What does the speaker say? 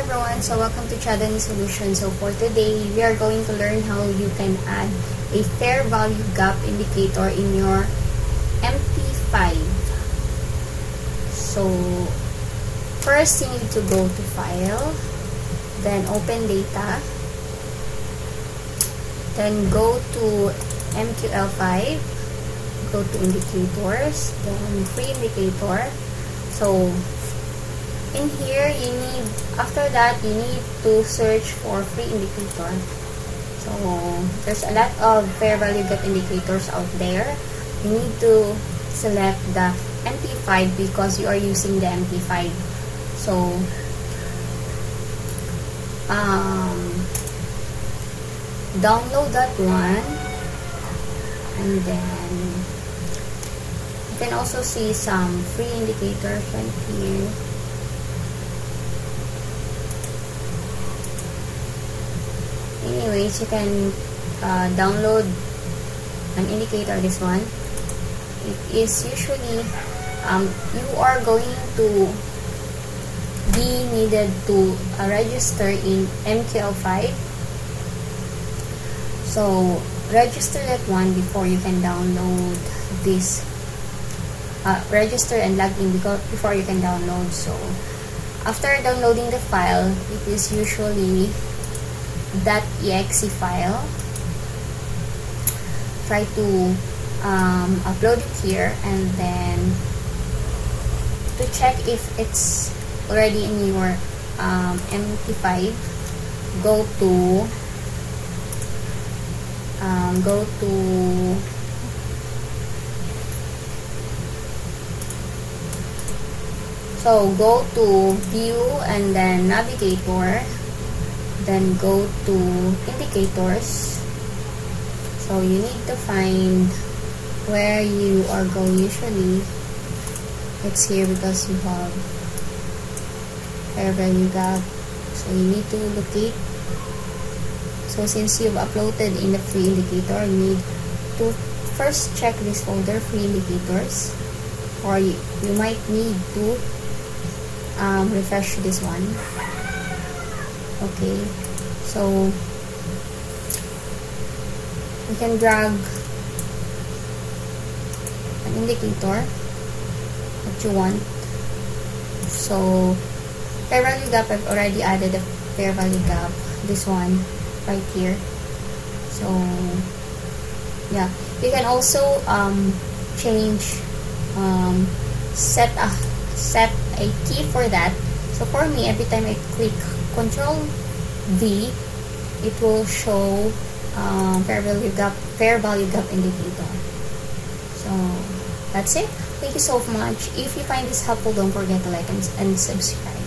everyone, so welcome to Chadani Solutions. So for today, we are going to learn how you can add a fair value gap indicator in your MP5. So first you need to go to File, then Open Data, then go to MQL5, go to Indicators, then Free Indicator. So in here, after that, you need to search for free indicator. So, there's a lot of fair value gap indicators out there. You need to select the MP5 because you are using the MP5. So, download that one, and then you can also see some free indicators right here. Anyways, you can download an indicator, this one. It is usually you are going to be needed to register in MQL5. So register that one before you can download this. Register and log in before you can download. So after downloading the file, it is usually .exe file. Try to upload it here, and then to check if it's already in your MP5, go to view and then navigator, then go to indicators. So you need to find where you are going. Usually it's here because you have fair value gap, so you need to locate. So since you've uploaded in the free indicator, you need to first check this folder, free indicators, or you might need to refresh this one. Okay, so you can drag an indicator that you want. So fair value gap, I've already added a fair value gap, this one right here. So yeah, you can also change set a key for that. So for me, every time I click Control V, it will show fair value gap indicator. So that's it. Thank you so much. If you find this helpful, don't forget to like and subscribe.